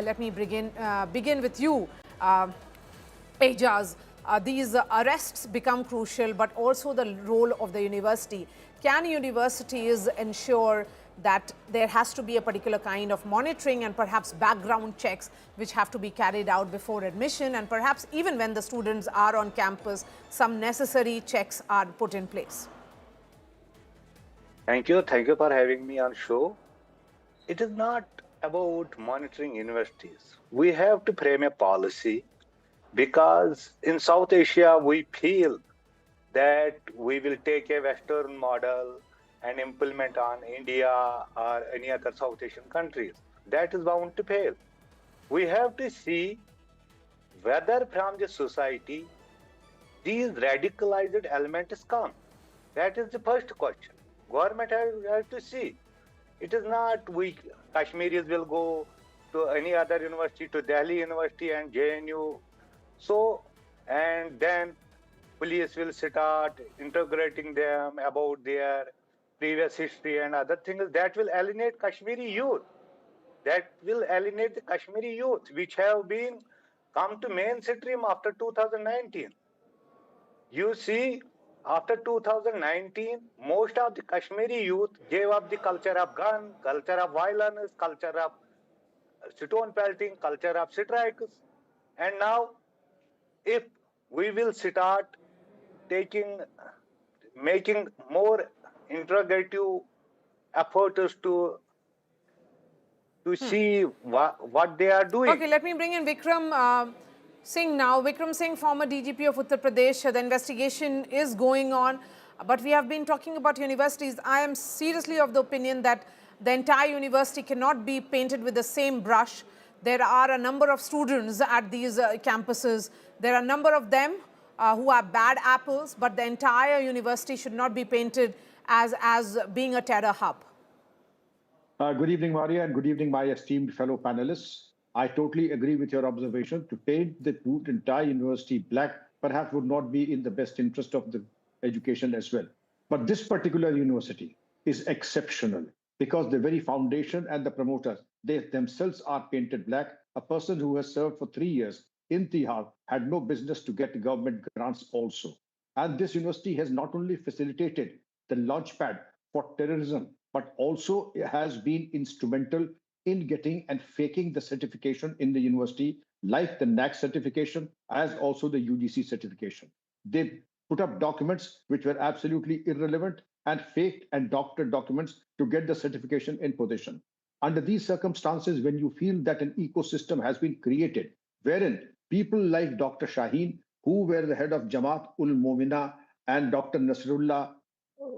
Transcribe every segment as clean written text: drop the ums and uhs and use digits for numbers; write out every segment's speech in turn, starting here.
let me begin with you, Ejaz. These arrests become crucial, but also the role of the university. Can universities ensure that there has to be a particular kind of monitoring and perhaps background checks which have to be carried out before admission, and perhaps even when the students are on campus, some necessary checks are put in place? Thank you. Thank you for having me on show. It is not about monitoring universities. We have to frame a policy because in South Asia, we feel that we will take a Western model and implement on India or any other South Asian countries. That is bound to fail. We have to see whether from the society these radicalized elements come. That is the first question. Government has to see. It is not we Kashmiris will go to any other university, to Delhi University and JNU. So, and then police will start integrating them about their previous history and other things. That will alienate Kashmiri youth. That will alienate the Kashmiri youth, which have been come to mainstream after 2019. You see, after 2019, most of the Kashmiri youth gave up the culture of gun, culture of violence, culture of stone pelting, culture of strikes. And now, if we will start making more interrogative efforts to see what they are doing. Okay, let me bring in Vikram Singh now. Vikram Singh, former DGP of Uttar Pradesh. The investigation is going on, but we have been talking about universities. I am seriously of the opinion that the entire university cannot be painted with the same brush. There are a number of students at these campuses. There are a number of them who are bad apples, but the entire university should not be painted as being a terror hub. Good evening, Maria, and good evening, my esteemed fellow panelists. I totally agree with your observation. To paint the entire university black perhaps would not be in the best interest of the education as well. But this particular university is exceptional because the very foundation and the promoters, they themselves are painted black. A person who has served for 3 years in Tihar had no business to get government grants also. And this university has not only facilitated the launchpad for terrorism, but also has been instrumental in getting and faking the certification in the university, like the NAC certification, as also the UGC certification. They put up documents which were absolutely irrelevant and faked and doctored documents to get the certification in possession. Under these circumstances, when you feel that an ecosystem has been created, wherein people like Dr. Shaheen, who were the head of Jamaat-ul-Momina, and Dr. Nasrullah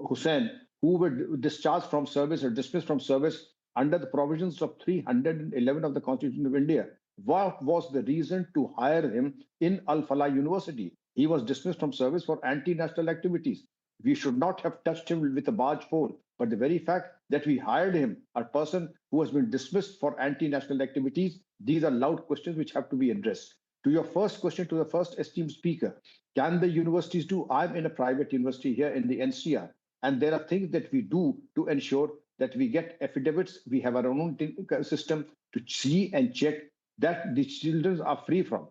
Hussain, who were discharged from service or dismissed from service under the provisions of 311 of the Constitution of India. What was the reason to hire him in Al-Falah University? He was dismissed from service for anti-national activities. We should not have touched him with a barge pole, but the very fact that we hired him, a person who has been dismissed for anti-national activities, these are loud questions which have to be addressed. To your first question, to the first esteemed speaker, can the universities do? I'm in a private university here in the NCR, and there are things that we do to ensure that we get affidavits. We have our own system to see and check that the children are free from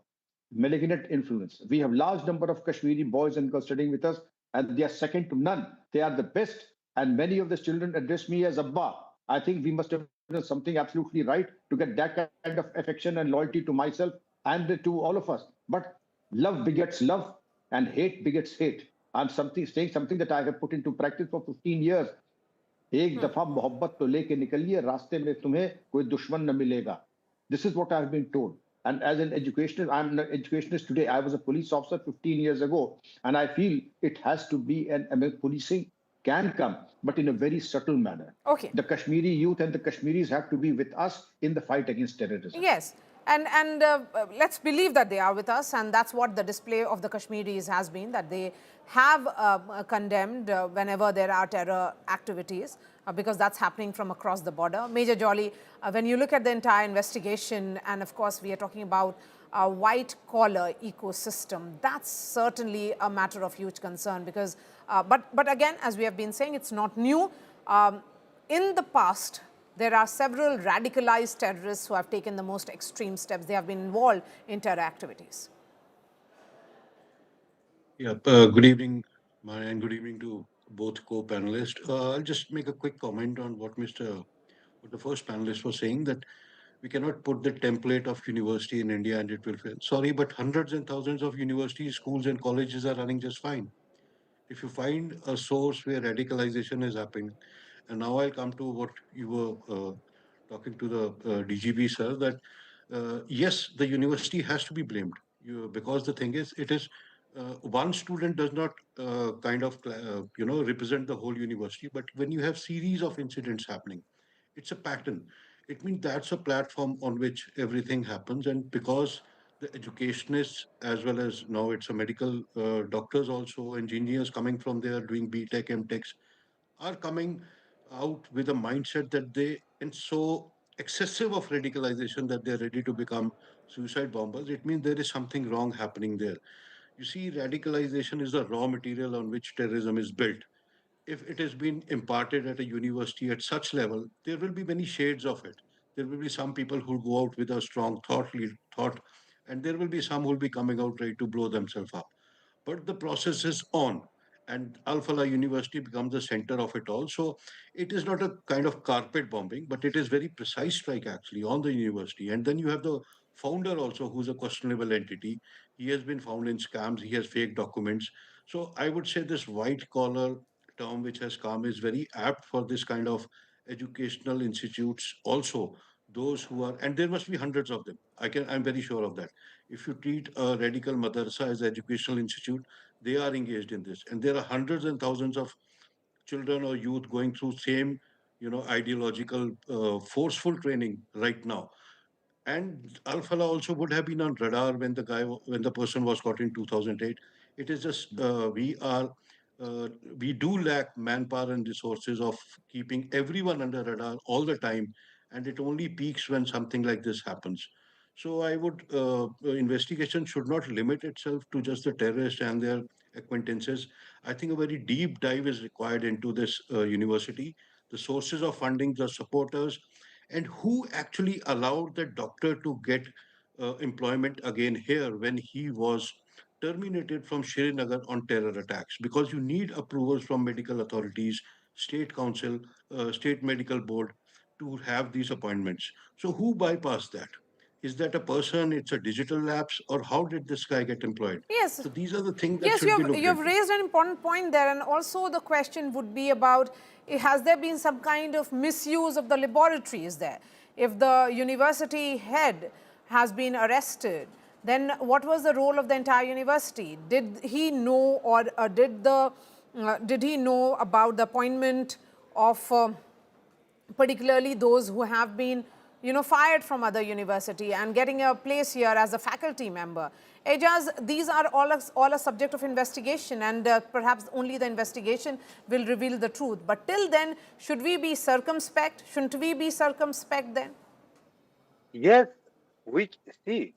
malignant influence. We have large number of Kashmiri boys and girls studying with us, and they are second to none. They are the best, and many of the children address me as Abba. I think we must have done something absolutely right to get that kind of affection and loyalty to myself and to all of us. But love begets love, and hate begets hate. I'm saying something that I have put into practice for 15 years. एक दफा मोहब्बत तो लेके निकलिए, रास्ते में तुम्हें कोई दुश्मन न मिलेगा. This is what I've been told. And as an educationist, I'm an educationist today. I was a police officer 15 years ago. And I feel it has to be, policing can come, but in a very subtle manner. Okay. The Kashmiri youth and the Kashmiris have to be with us in the fight against terrorism. Yes. And let's believe that they are with us, and that's what the display of the Kashmiris has been, that they have condemned whenever there are terror activities, because that's happening from across the border. Major Jolly, when you look at the entire investigation, and of course we are talking about a white-collar ecosystem, that's certainly a matter of huge concern, because, but again, as we have been saying, it's not new. In the past, there are several radicalized terrorists who have taken the most extreme steps. They have been involved in terror activities. Yeah, good evening, Maya, and good evening to both co-panelists. I'll just make a quick comment on what the first panelist was saying, that we cannot put the template of university in India and it will fail. Sorry, but hundreds and thousands of universities, schools, and colleges are running just fine. If you find a source where radicalization is happening, and now I'll come to what you were talking to the DGP, sir, that yes, the university has to be blamed, because the thing is, it is one student does not represent the whole university, but when you have series of incidents happening, it's a pattern. It means that's a platform on which everything happens, and because the educationists, as well as now it's a medical doctors also, engineers coming from there doing BTech, MTechs, are coming out with a mindset that they, and so excessive of radicalization that they're ready to become suicide bombers. It means there is something wrong happening there. You see, radicalization is the raw material on which terrorism is built. If it has been imparted at a university at such level, there will be many shades of it. There will be some people who go out with a strong thought, and there will be some who will be coming out ready to blow themselves up. But the process is on, and Al-Falah University becomes the center of it all. So it is not a kind of carpet bombing, but it is very precise strike actually on the university. And then you have the founder also, who's a questionable entity. He has been found in scams. He has fake documents. So I would say this white collar term which has come is very apt for this kind of educational institutes also. Those who are, and there must be hundreds of them. I'm very sure of that. If you treat a radical madrasa as an educational institute, they are engaged in this. And there are hundreds and thousands of children or youth going through same, ideological, forceful training right now. And Al-Falah also would have been on radar when the person was caught in 2008. It is just we do lack manpower and resources of keeping everyone under radar all the time, and it only peaks when something like this happens. So I would investigation should not limit itself to just the terrorists and their acquaintances. I think a very deep dive is required into this university, the sources of funding, the supporters, and who actually allowed the doctor to get employment again here when he was terminated from Srinagar on terror attacks, because you need approvals from medical authorities, state council, state medical board to have these appointments. So who bypassed that? Is that a person? It's a digital lapse, or how did this guy get employed? Yes. So these are the things that Yes, should be looked you've into. raised an important point there, and also the question would be about, has there been some kind of misuse of the laboratories there? If the university head has been arrested, then what was the role of the entire university? Did he know, or did he know about the appointment of particularly those who have been, fired from other university and getting a place here as a faculty member? Ejaz, these are all a subject of investigation, and perhaps only the investigation will reveal the truth. But till then, should we be circumspect? Shouldn't we be circumspect then? Yes, we see.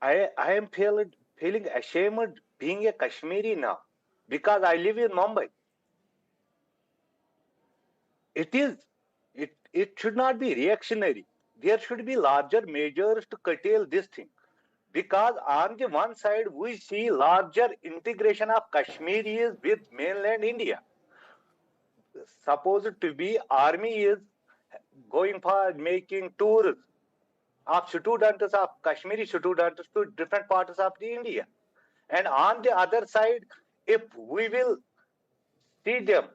I am feeling ashamed being a Kashmiri now because I live in Mumbai. It should not be reactionary. There should be larger measures to curtail this thing. Because on the one side, we see larger integration of Kashmiris with mainland India. Supposed to be army is going for making tours of students, of Kashmiri students, to different parts of the India. And on the other side, if we will see them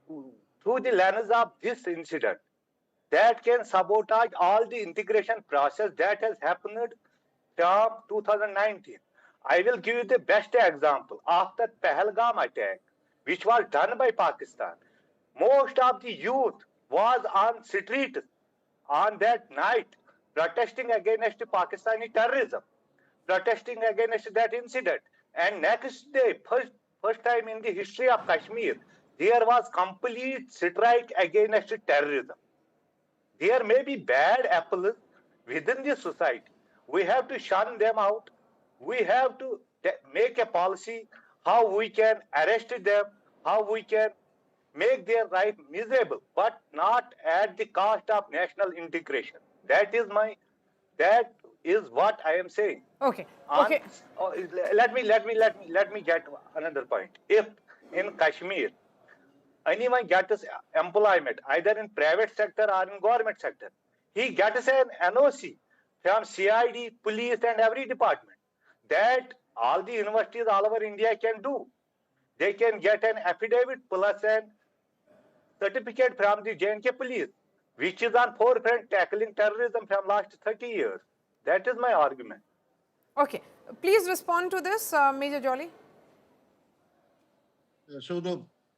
through the lens of this incident, that can sabotage all the integration process that has happened from 2019. I will give you the best example. After Pahalgam attack, which was done by Pakistan, most of the youth was on streets on that night protesting against Pakistani terrorism, protesting against that incident. And next day, first time in the history of Kashmir, there was complete strike against terrorism. There may be bad apples within the society. We have to shun them out. We have to make a policy how we can arrest them, how we can make their life miserable, but not at the cost of national integration. That is what I am saying. Okay. On, Okay. let me get another point. If in Kashmir anyone gets employment either in private sector or in government sector, he gets an NOC from CID, police, and every department. That all the universities all over India can do. They can get an affidavit plus an certificate from the J&K police, which is on forefront tackling terrorism from last 30 years. That is my argument. Okay. Please respond to this, Major Jolly.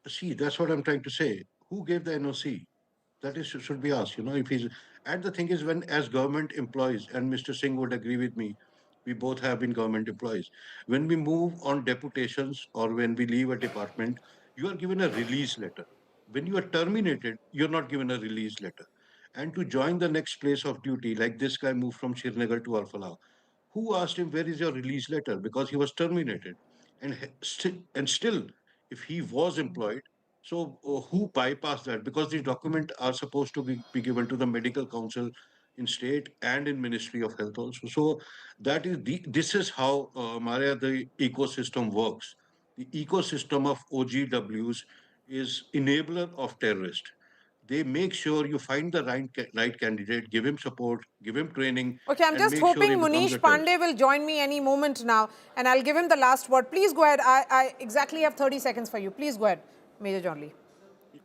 See, that's what I'm trying to say. Who gave the NOC? That is should be asked. If he's and the thing is, when as government employees, and Mr. Singh would agree with me, we both have been government employees. When we move on deputations or when we leave a department, you are given a release letter. When you are terminated, you're not given a release letter. And to join the next place of duty, like this guy moved from Srinagar to Al-Falah, who asked him where is your release letter because he was terminated, and still, if he was employed, so who bypassed that? Because these documents are supposed to be given to the medical council in state and in Ministry of Health also. So this is how Maria, the ecosystem works. The ecosystem of OGWs is enabler of terrorists. They make sure you find the right candidate, give him support, give him training, Okay, I'm and just make sure he hoping becomes Munish a terrorist. Pandey will join me any moment now, and I'll give him the last word. Please go ahead. I exactly have 30 seconds for you. Please go ahead, Major Jolly.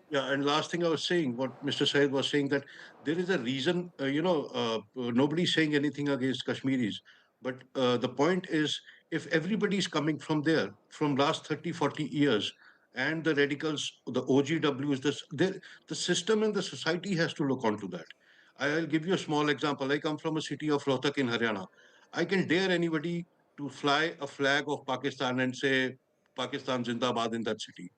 Yeah, and last thing I was saying, what Mr. Syed was saying, that there is a reason, nobody's saying anything against Kashmiris, but the point is, if everybody's coming from there, from last 30, 40 years, and the radicals, the OGWs, the system and the society has to look onto that. I'll give you a small example. I come from a city of Rohtak in Haryana. I can dare anybody to fly a flag of Pakistan and say, Pakistan Zindabad in that city.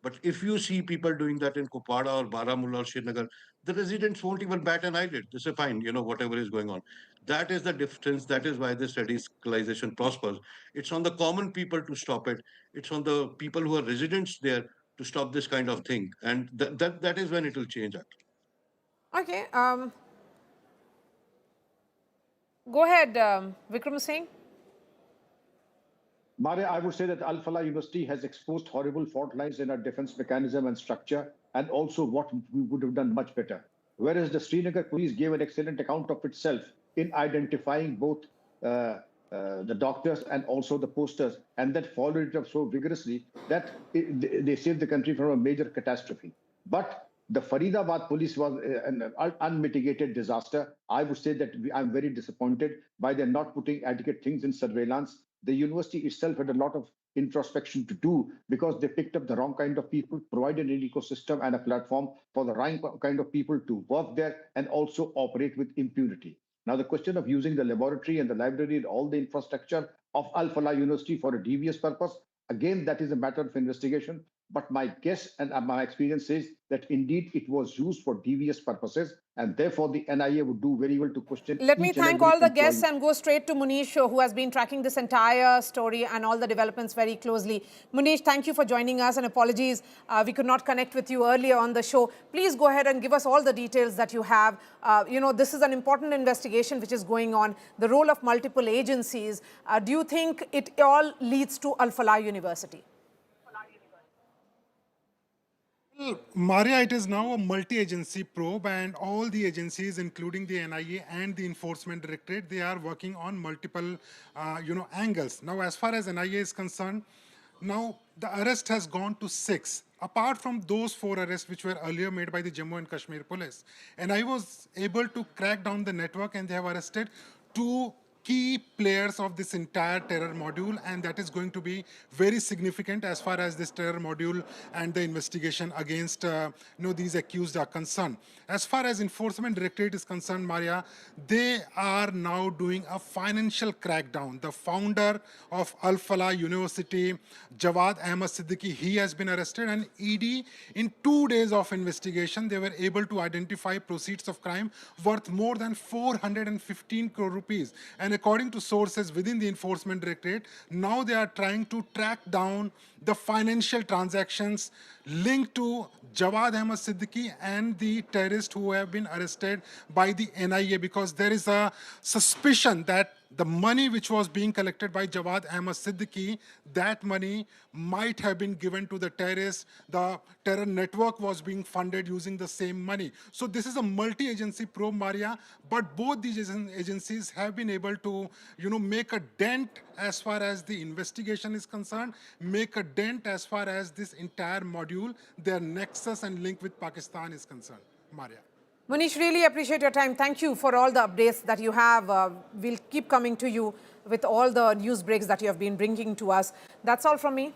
But if you see people doing that in Kupada or Baramulla or Srinagar, the residents won't even bat an eyelid. They say, fine, whatever is going on. That is the difference. That is why this radicalization prospers. It's on the common people to stop it. It's on the people who are residents there to stop this kind of thing. And that is when it will change, actually. Okay. Go ahead, Vikram Singh. Maria, I would say that Al-Falah University has exposed horrible fault lines in our defense mechanism and structure, and also what we would have done much better. Whereas the Srinagar police gave an excellent account of itself in identifying both the doctors and also the posters, and that followed it up so vigorously that they saved the country from a major catastrophe. But the Faridabad police was an unmitigated disaster. I would say that I'm very disappointed by their not putting adequate things in surveillance. The university itself had a lot of introspection to do because they picked up the wrong kind of people, provided an ecosystem and a platform for the right kind of people to work there and also operate with impunity. Now, the question of using the laboratory and the library and all the infrastructure of Al-Falah University for a devious purpose, again, that is a matter of investigation. But my guess and my experience says that indeed it was used for devious purposes, and therefore the NIA would do very well to question Let me each and thank every all the employee. guests and go straight to Munish, who has been tracking this entire story and all the developments very closely. Munish, thank you for joining us, and apologies we could not connect with you earlier on the show. Please go ahead and give us all the details that you have. This is an important investigation which is going on, the role of multiple agencies. Do you think it all leads to Al-Falah University? Well, Maria, it is now a multi-agency probe, and all the agencies, including the NIA and the Enforcement Directorate, they are working on multiple, angles. Now, as far as NIA is concerned, now the arrest has gone to 6. Apart from those 4 arrests which were earlier made by the Jammu and Kashmir police, and I was able to crack down the network, and they have arrested 2 key players of this entire terror module, and that is going to be very significant as far as this terror module and the investigation against these accused are concerned. As far as Enforcement Directorate is concerned, Maria, they are now doing a financial crackdown. The founder of Al-Falah University, Jawad Ahmed Siddiqui, he has been arrested, and ED, in 2 days of investigation, they were able to identify proceeds of crime worth more than 415 crore rupees. And And according to sources within the Enforcement Directorate, now they are trying to track down the financial transactions linked to Jawad Ahmed Siddiqui and the terrorists who have been arrested by the NIA, because there is a suspicion that the money which was being collected by Jawad Ahmed Siddiqui, that money might have been given to the terrorists. The terror network was being funded using the same money. So this is a multi-agency probe, Maria, but both these agencies have been able to, make a dent as far as the investigation is concerned, make a dent as far as this entire module, their nexus and link with Pakistan is concerned. Maria. Munish, really appreciate your time. Thank you for all the updates that you have. We'll keep coming to you with all the news breaks that you have been bringing to us. That's all from me.